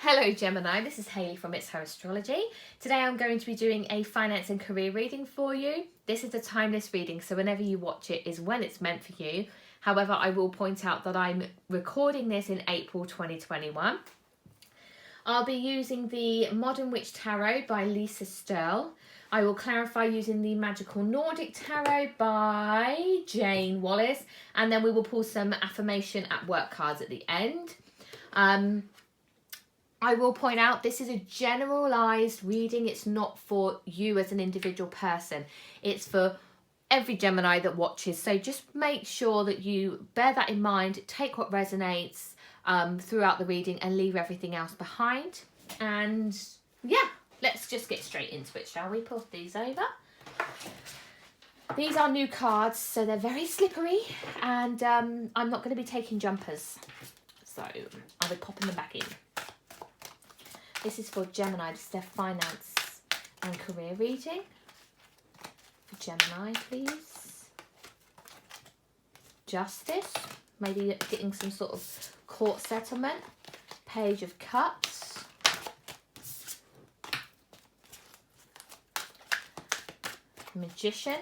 Hello Gemini, this is Hayley from It's Her Astrology. Today I'm going to be doing a finance and career reading for you. This is a timeless reading, so whenever you watch it is when it's meant for you. However, I will point out that I'm recording this in April 2021. I'll be using the Modern Witch Tarot by Lisa Sterle. I will clarify using the Magical Nordic Tarot by Jane Wallace, and then we will pull some affirmation at work cards at the end. I will point out this is a generalized reading. It's not for you as an individual person. It's for every Gemini that watches. So just make sure that you bear that in mind. Take what resonates throughout the reading and leave everything else behind. And yeah, let's just get straight into it, shall we? Pull these over. These are new cards, so they're very slippery. And I'm not going to be taking jumpers. So I'll be popping them back in. This is for Gemini. This is their finance and career reading. For Gemini, please. Justice. Maybe getting some sort of court settlement. Page of Cups. Magician.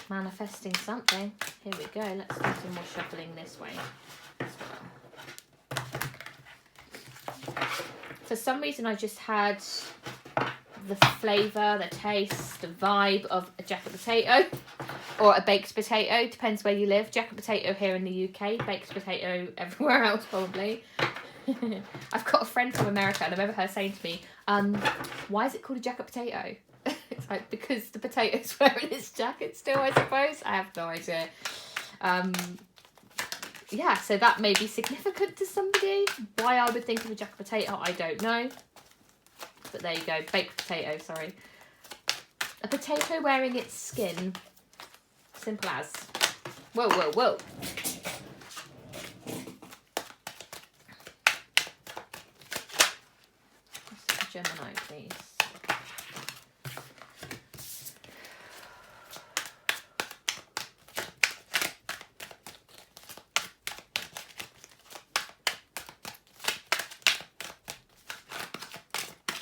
Manifesting something. Here we go. Let's do some more shuffling this way as well. For some reason, I just had the flavour, the taste, the vibe of a jacket potato or a baked potato. Depends where you live. Jacket potato here in the UK, baked potato everywhere else probably. I've got a friend from America and I remember her saying to me, why is it called a jacket potato? It's like, because the potato's wearing his jacket still, I suppose. I have no idea. Yeah, so that may be significant to somebody. Why I would think of a jacket potato, I don't know. But there you go, baked potato, sorry. A potato wearing its skin. Simple as. Whoa, whoa, whoa. Gemini, please.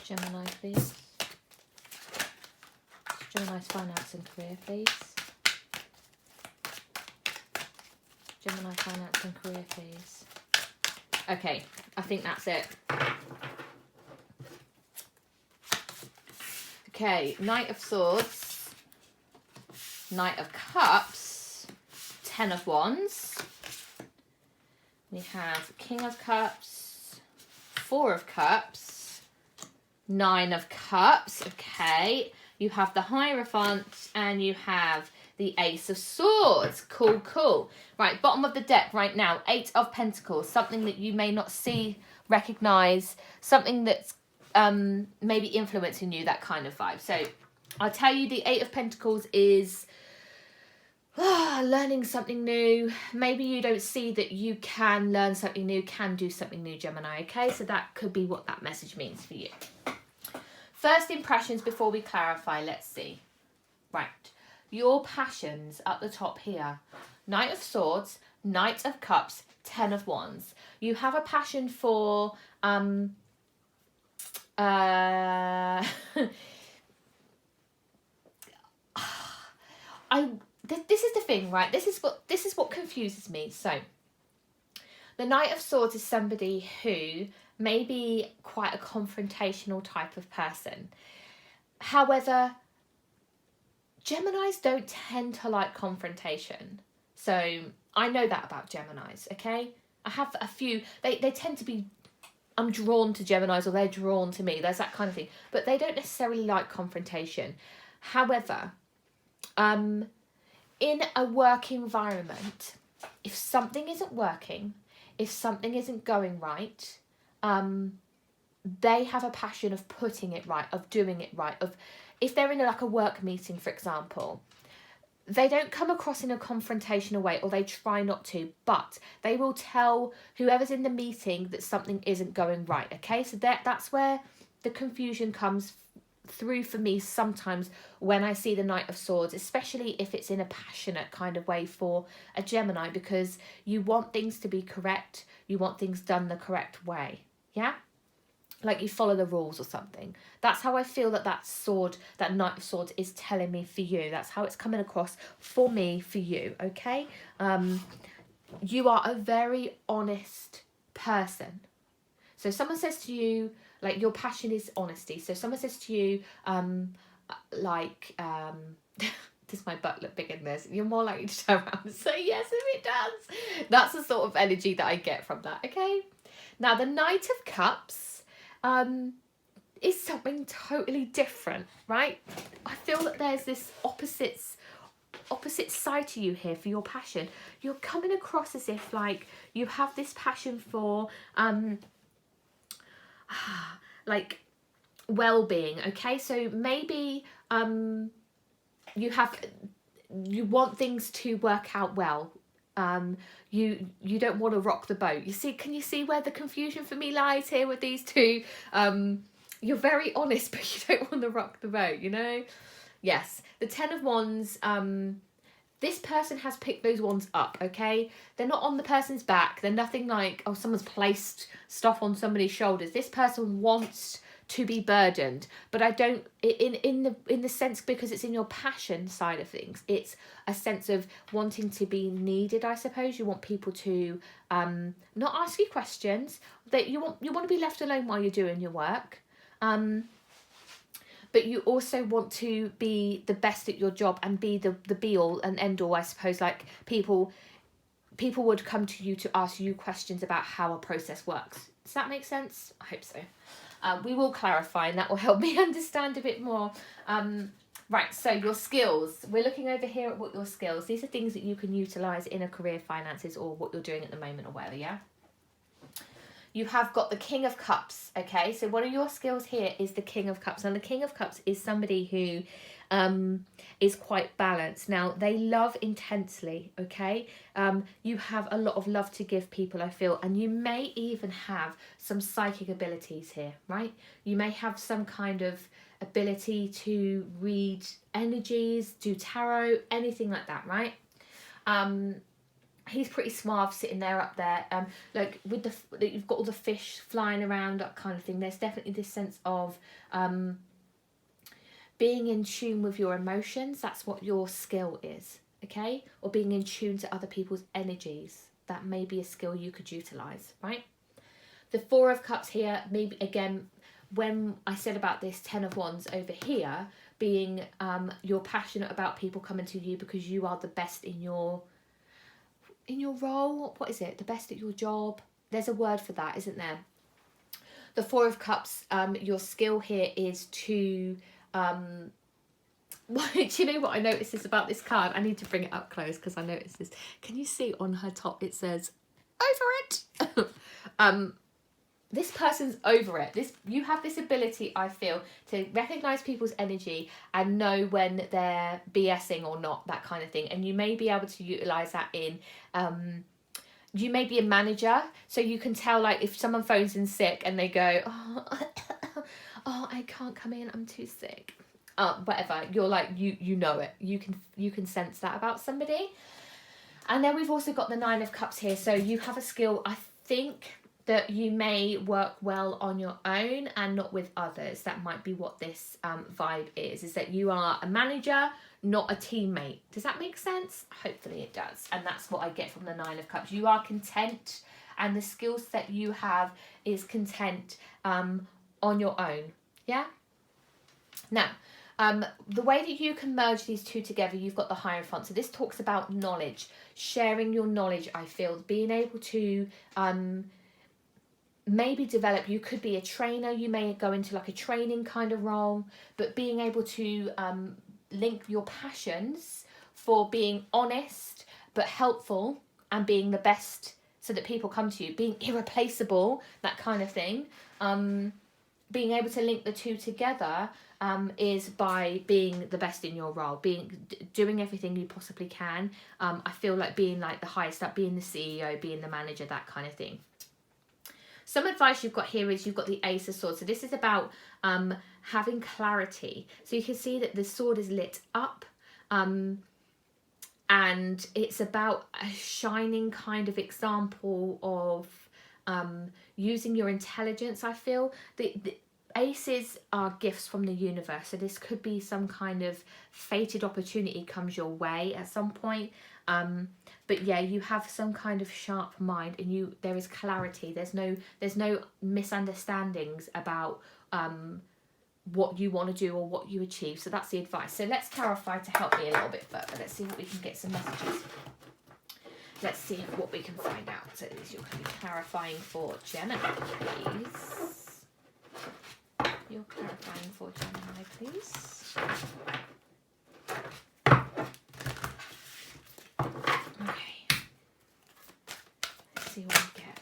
Gemini, please. Gemini's finance and career, please. Gemini finance and career, please. Okay, I think that's it. Okay, Knight of Swords, Knight of Cups, Ten of Wands. We have King of Cups, Four of Cups, Nine of Cups, okay. You have the Hierophant and you have the Ace of Swords. Cool, cool. Right, bottom of the deck right now, Eight of Pentacles. Something that you may not see, recognise. Something that's maybe influencing you, that kind of vibe. So I'll tell you the Eight of Pentacles is learning something new. Maybe you don't see that you can learn something new, can do something new, Gemini, okay? So that could be what that message means for you. First impressions before we clarify, let's see. Right, your passions at the top here. Knight of Swords, Knight of Cups, Ten of Wands. You have a passion for this is the thing, right? This is what confuses me. So the Knight of Swords is somebody who may be quite a confrontational type of person. However, Geminis don't tend to like confrontation. So I know that about Geminis, okay? I have a few, they tend to be, I'm drawn to Geminis or they're drawn to me. There's that kind of thing. But they don't necessarily like confrontation. However, in a work environment, if something isn't working, if something isn't going right, they have a passion of putting it right, of doing it right, of if they're in like a work meeting, for example, they don't come across in a confrontational way, or they try not to, but they will tell whoever's in the meeting that something isn't going right, okay? So that's where the confusion comes through for me sometimes when I see the Knight of Swords, especially if it's in a passionate kind of way for a Gemini, because you want things to be correct, you want things done the correct way, yeah? like you follow the rules or something. That's how I feel that that Knight of Swords is telling me for you. That's how it's coming across for me, for you, okay? You are a very honest person. So someone says to you, like, your passion is honesty. So someone says to you, does my butt look big in this? You're more likely to turn around and say yes if it does. That's the sort of energy that I get from that, okay? Now, the Knight of Cups is something totally different, right? I feel that there's this opposite side to you here for your passion. You're coming across as if, like, you have this passion for like well-being, okay? So maybe you want things to work out well. You don't want to rock the boat. Can you see where the confusion for me lies here with these two? You're very honest, but you don't want to rock the boat, you know? Yes, the Ten of Wands, this person has picked those wands up, okay? They're not on the person's back. They're nothing like, oh, someone's placed stuff on somebody's shoulders. This person wants to be burdened, but I don't, in the sense, because it's in your passion side of things, it's a sense of wanting to be needed, I suppose. You want people to not ask you questions, that you want to be left alone while you're doing your work, but you also want to be the best at your job and be the be all and end all, I suppose. Like, people would come to you to ask you questions about how a process works. Does that make sense? I hope so. We will clarify, and that will help me understand a bit more. Right, so your skills. We're looking over here at what your skills. These are things that you can utilise in a career, finances, or what you're doing at the moment or whatever, yeah? You have got the King of Cups, okay? So one of your skills here is the King of Cups. And the King of Cups is somebody who is quite balanced. Now, they love intensely, okay? You have a lot of love to give people, I feel. And you may even have some psychic abilities here, right? You may have some kind of ability to read energies, do tarot, anything like that, right? He's pretty suave sitting there up there, like with you've got all the fish flying around, that kind of thing. There's definitely this sense of being in tune with your emotions. That's what your skill is, okay? Or being in tune to other people's energies. That may be a skill you could utilise, right? The Four of Cups here, maybe again, when I said about this Ten of Wands over here, being you're passionate about people coming to you because you are the best in your role. What is it? The best at your job? There's a word for that, isn't there? The Four of Cups, your skill here is to do you know what I noticed is about this card? I need to bring it up close because I noticed this. Can you see on her top it says over it? This person's over it. You have this ability, I feel, to recognise people's energy and know when they're BSing or not, that kind of thing. And you may be able to utilise that in, you may be a manager, so you can tell, like, if someone phones in sick and they go, oh, I can't come in, I'm too sick. Whatever, you're like, you know it. You can sense that about somebody. And then we've also got the Nine of Cups here. So you have a skill, I think, that you may work well on your own and not with others. That might be what this vibe is that you are a manager, not a teammate. Does that make sense? Hopefully it does. And that's what I get from the Nine of Cups. You are content, and the skills that you have is content on your own. Yeah? Now, the way that you can merge these two together, you've got the Hierophant. So this talks about knowledge, sharing your knowledge, I feel, being able to maybe develop. You could be a trainer, you may go into like a training kind of role, but being able to link your passions for being honest but helpful and being the best so that people come to you, being irreplaceable, that kind of thing. Being able to link the two together is by being the best in your role, doing everything you possibly can. I feel like being like the highest up, being the CEO, being the manager, that kind of thing. Some advice you've got here is you've got the Ace of Swords. So this is about having clarity. So you can see that the sword is lit up, and it's about a shining kind of example of using your intelligence. I feel the aces are gifts from the universe, so this could be some kind of fated opportunity comes your way at some point. But yeah, you have some kind of sharp mind, and there is clarity. There's no misunderstandings about what you want to do or what you achieve. So that's the advice. So let's clarify to help me a little bit further. Let's see what we can get some messages. Let's see what we can find out. So you're going to be clarifying for Gemini, please. You're clarifying for Gemini, please. Okay. Let's see what we get.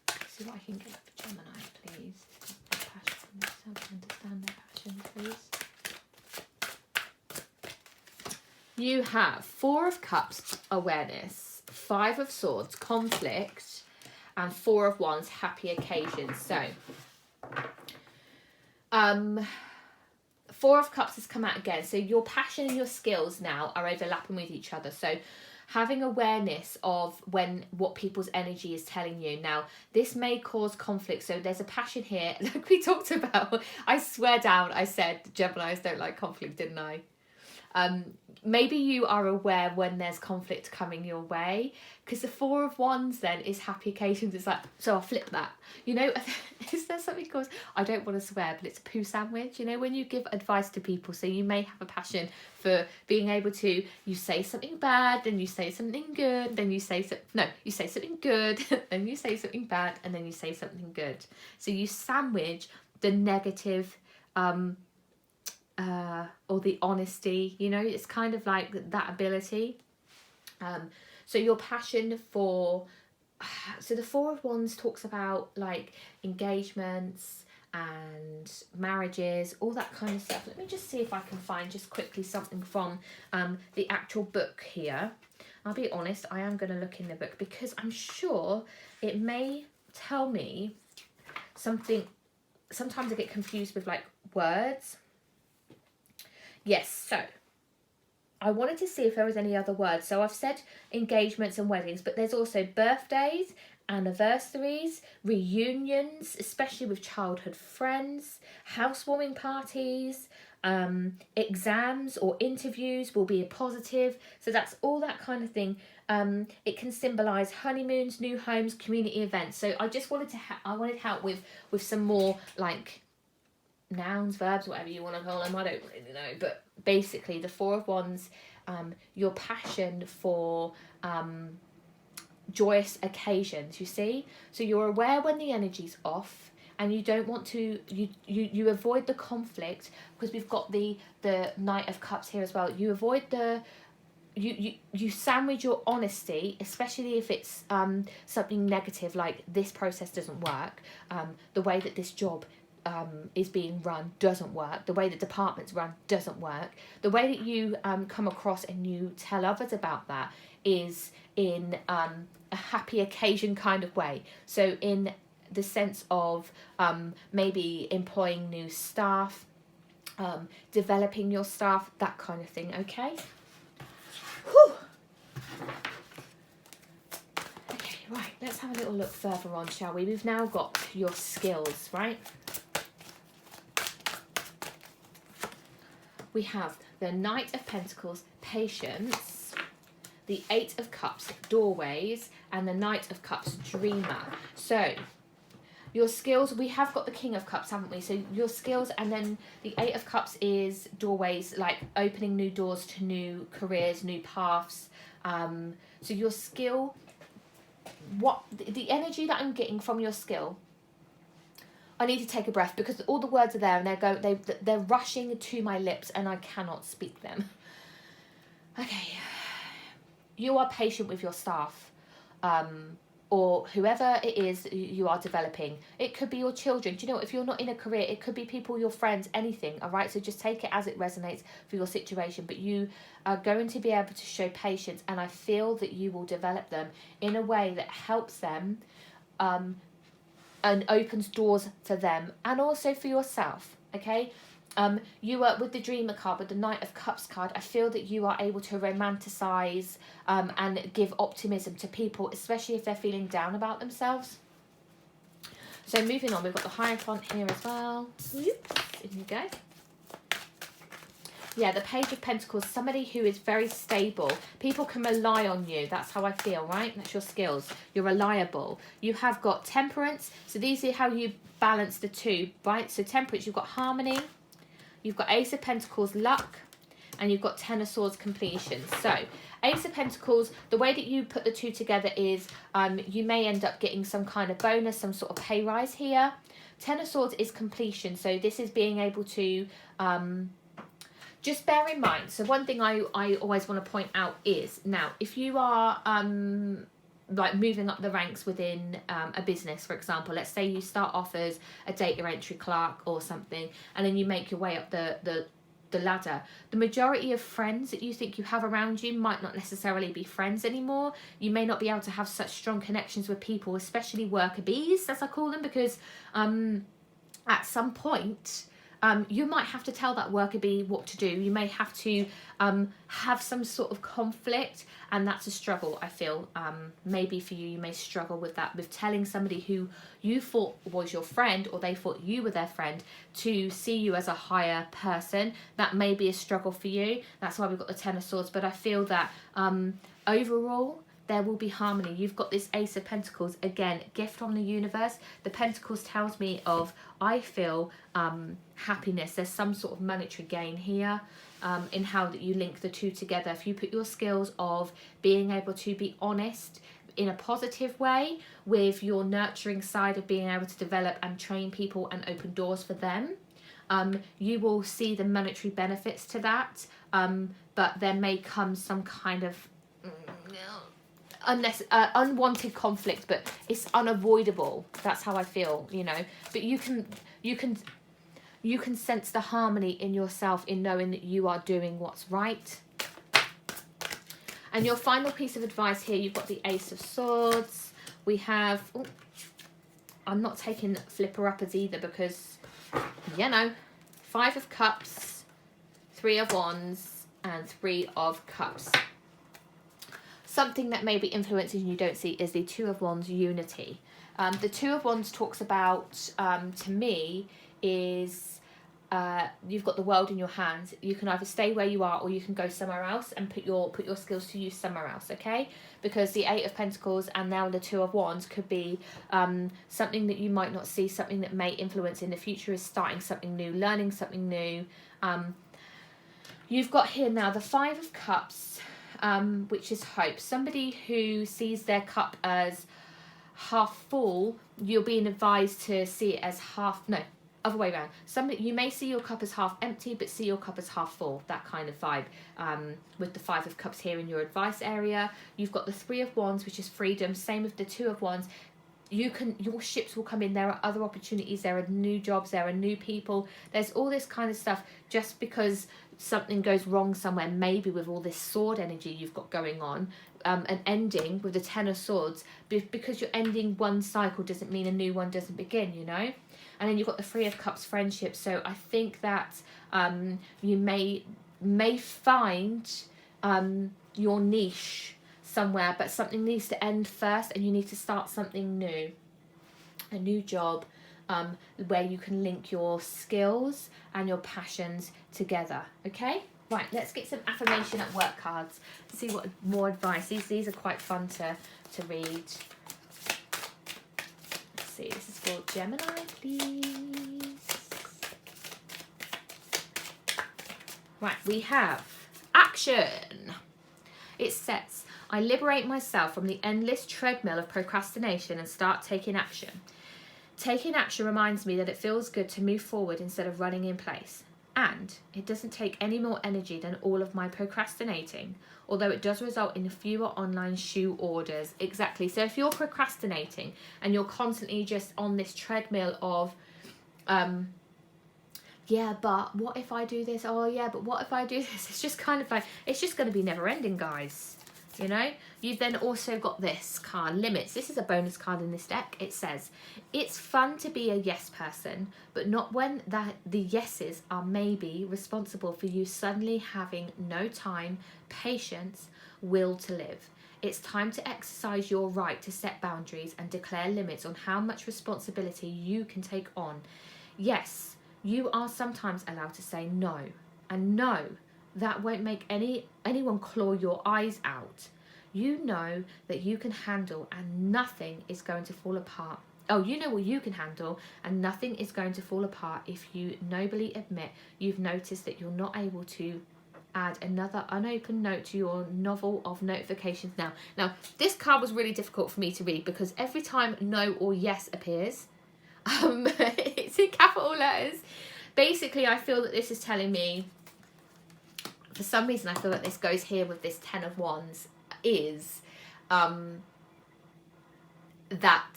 Let's see what I can get for Gemini, please. Help understand their passion, please. You have 4 of Cups, awareness, 5 of Swords, conflict, and 4 of Wands, happy occasions. So, 4 of Cups has come out again. So your passion and your skills now are overlapping with each other. So having awareness of what people's energy is telling you. Now, this may cause conflict. So there's a passion here, like we talked about. I swear down, I said Geminis don't like conflict, didn't I? Maybe you are aware when there's conflict coming your way, because the 4 of Wands then is happy occasions. It's like, so I'll flip that. You know, is there something called, I don't want to swear, but it's a poo sandwich. You know, when you give advice to people, so you may have a passion for being able to, you say something bad, then you say something good, then you say you say something good, then you say something bad, and then you say something good. So you sandwich the negative, or the honesty, you know, it's kind of like that ability. So your passion for, so the 4 of Wands talks about like engagements and marriages, all that kind of stuff. Let me just see if I can find just quickly something from the actual book here. I'll be honest, I am going to look in the book because I'm sure it may tell me something. Sometimes I get confused with like words. Yes, so I wanted to see if there was any other words. So I've said engagements and weddings, but there's also birthdays, anniversaries, reunions, especially with childhood friends, housewarming parties, exams or interviews will be a positive. So that's all that kind of thing. It can symbolise honeymoons, new homes, community events. So I just wanted to I wanted help with some more like nouns, verbs, whatever you want to call them. I don't really know, but basically the 4 of Wands, your passion for joyous occasions, you see. So you're aware when the energy's off, and you don't want to, you avoid the conflict, because we've got the Knight of Cups here as well. You avoid the, you sandwich your honesty, especially if it's something negative, like this process doesn't work, the way that this job is being run doesn't work, the way that departments run doesn't work. The way that you come across and you tell others about that is in a happy occasion kind of way. So in the sense of maybe employing new staff, developing your staff, that kind of thing, okay? Whew. Okay, right, let's have a little look further on, shall we? We've now got your skills, right? We have the Knight of Pentacles, patience, the 8 of Cups, doorways, and the Knight of Cups, dreamer. So your skills, we have got the King of Cups, haven't we? So your skills, and then the 8 of Cups is doorways, like opening new doors to new careers, new paths. So your skill, what the energy that I'm getting from your skill, I need to take a breath because all the words are there and they're rushing to my lips and I cannot speak them. Okay. You are patient with your staff, or whoever it is you are developing. It could be your children. Do you know, if you're not in a career, it could be people, your friends, anything, all right? So just take it as it resonates for your situation. But you are going to be able to show patience, and I feel that you will develop them in a way that helps them and opens doors for them and also for yourself, okay? You are with the Dreamer card, with the Knight of Cups card. I feel that you are able to romanticize and give optimism to people, especially if they're feeling down about themselves. So moving on, we've got the Hierophant here as well. Oops, in you go. Yeah, the Page of Pentacles, somebody who is very stable. People can rely on you. That's how I feel, right? That's your skills. You're reliable. You have got Temperance. So these are how you balance the two, right? So Temperance, you've got Harmony. You've got Ace of Pentacles, Luck. And you've got Ten of Swords, Completion. So Ace of Pentacles, the way that you put the two together is you may end up getting some kind of bonus, some sort of pay rise here. Ten of Swords is completion. So this is being able to... just bear in mind, so one thing I always want to point out is, now, if you are like moving up the ranks within a business, for example, let's say you start off as a data entry clerk or something, and then you make your way up the ladder, the majority of friends that you think you have around you might not necessarily be friends anymore. You may not be able to have such strong connections with people, especially worker bees, as I call them, because at some point... you might have to tell that worker bee what to do. You may have to have some sort of conflict, and that's a struggle, I feel. Maybe for you, you may struggle with that, with telling somebody who you thought was your friend, or they thought you were their friend, to see you as a higher person. That may be a struggle for you. That's why we've got the Ten of Swords. But I feel that overall... there will be harmony. You've got this Ace of Pentacles, again, gift from the universe. The Pentacles tells me of, I feel, happiness. There's some sort of monetary gain here in how that you link the two together. If you put your skills of being able to be honest in a positive way with your nurturing side of being able to develop and train people and open doors for them, you will see the monetary benefits to that. But there may come some kind of... unwanted conflict, but it's unavoidable. That's how I feel, you know. But you can sense the harmony in yourself in knowing that you are doing what's right. And your final piece of advice here, you've got the Ace of Swords. We have... ooh, I'm not taking flipper-uppers either because, you know, Five of Cups, Three of Wands, and Three of Cups. Something that may be influencing you don't see is the Two of Wands, unity. The Two of Wands talks about, to me, is you've got the world in your hands. You can either stay where you are or you can go somewhere else and put your skills to use somewhere else, okay? Because the Eight of Pentacles and now the Two of Wands could be something that you might not see, something that may influence in the future is starting something new, learning something new. You've got here now the Five of Cups, which is hope. Somebody who sees their cup as half full, you're being advised to see it as half, no, other way around. Somebody, you may see your cup as half empty, but see your cup as half full, that kind of vibe. With the Five of Cups here in your advice area. You've got the Three of Wands, which is freedom. Same with the Two of Wands. Your ships will come in. There are other opportunities. There are new jobs. There are new people. There's all this kind of stuff. Just because something goes wrong somewhere, maybe with all this sword energy you've got going on, an ending with the Ten of Swords, because you're ending one cycle doesn't mean a new one doesn't begin, you know. And then you've got the Three of Cups, friendship. So I think that you may find your niche somewhere, but something needs to end first and you need to start something new, a new job, where you can link your skills and your passions together. Okay, right, let's get some affirmation at work cards, see what more advice. These are quite fun to read. Let's see, this is for Gemini, please. Right, we have action. It says, I liberate myself from the endless treadmill of procrastination and start taking action. Taking action reminds me that it feels good to move forward instead of running in place. And it doesn't take any more energy than all of my procrastinating, although it does result in fewer online shoe orders. Exactly. So if you're procrastinating and you're constantly just on this treadmill of, yeah, but what if I do this? Oh, yeah, but what if I do this? It's just kind of like, it's just going to be never ending, guys. You know, you've then also got this card, limits. This is a bonus card in this deck. It says, it's fun to be a yes person, but not when the yeses are maybe responsible for you suddenly having no time, patience, will to live. It's time to exercise your right to set boundaries and declare limits on how much responsibility you can take on. Yes, you are sometimes allowed to say no, and no, that won't make anyone claw your eyes out. You know that you can handle and nothing is going to fall apart. Oh, you know what you can handle and nothing is going to fall apart if you nobly admit you've noticed that you're not able to add another unopened note to your novel of notifications now. Now, this card was really difficult for me to read because every time no or yes appears, it's in capital letters. Basically, I feel that this is telling me, for some reason, I feel that this goes here with this 10 of Wands, is that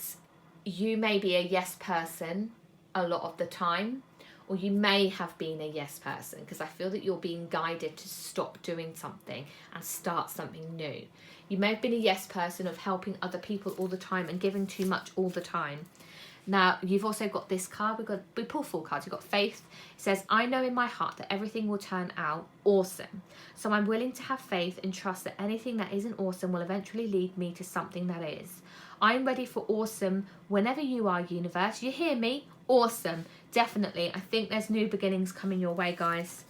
you may be a yes person a lot of the time, or you may have been a yes person, because I feel that you're being guided to stop doing something and start something new. You may have been a yes person of helping other people all the time and giving too much all the time. Now, you've also got this card. We pull 4 cards. You've got faith. It says, I know in my heart that everything will turn out awesome. So I'm willing to have faith and trust that anything that isn't awesome will eventually lead me to something that is. I'm ready for awesome whenever you are, universe. You hear me? Awesome. Definitely. I think there's new beginnings coming your way, guys.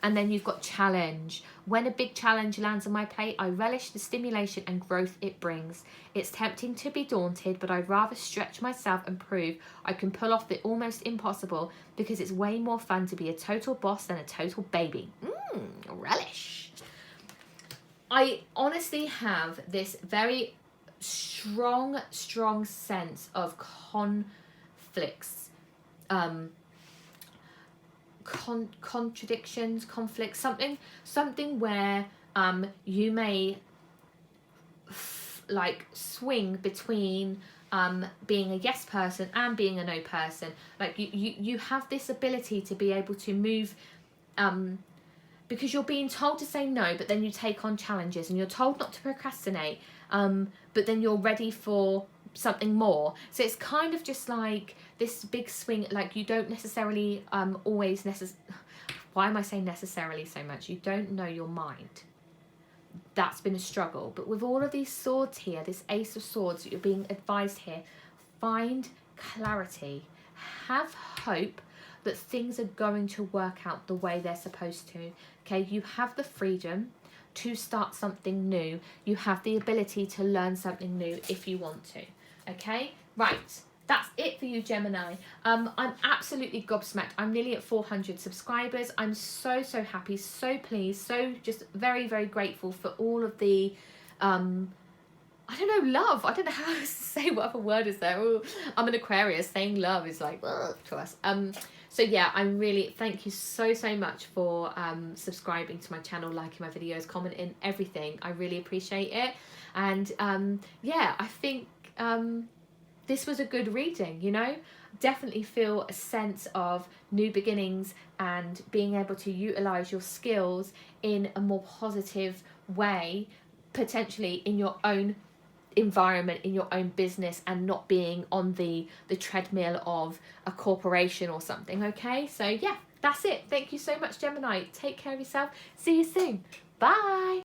And then you've got challenge. When a big challenge lands on my plate, I relish the stimulation and growth it brings. It's tempting to be daunted, but I'd rather stretch myself and prove I can pull off the almost impossible, because it's way more fun to be a total boss than a total baby. Relish. I honestly have this very strong sense of conflicts. Contradictions, conflicts, something where you may like swing between being a yes person and being a no person. Like you have this ability to be able to move because you're being told to say no, but then you take on challenges, and you're told not to procrastinate, but then you're ready for something more. So it's kind of just like this big swing. Like, you don't necessarily always why am I saying necessarily so much? You don't know your mind. That's been a struggle. But with all of these swords here, this Ace of Swords that you're being advised here, find clarity, have hope that things are going to work out the way they're supposed to. Okay, you have the freedom to start something new. You have the ability to learn something new if you want to. Okay, right, that's it for you, Gemini. I'm absolutely gobsmacked. I'm nearly at 400 subscribers. I'm so happy, so pleased, so just very grateful for all of the I don't know, love. I don't know how to say what other word is there. Ooh, I'm an Aquarius. Saying love is like to us. So yeah, I'm really, thank you so much for subscribing to my channel, liking my videos, commenting, everything. I really appreciate it. And yeah, I think this was a good reading, you know. Definitely feel a sense of new beginnings and being able to utilize your skills in a more positive way, potentially in your own environment, in your own business, and not being on the treadmill of a corporation or something. Okay, so yeah, that's it. Thank you so much, Gemini. Take care of yourself. See you soon. Bye.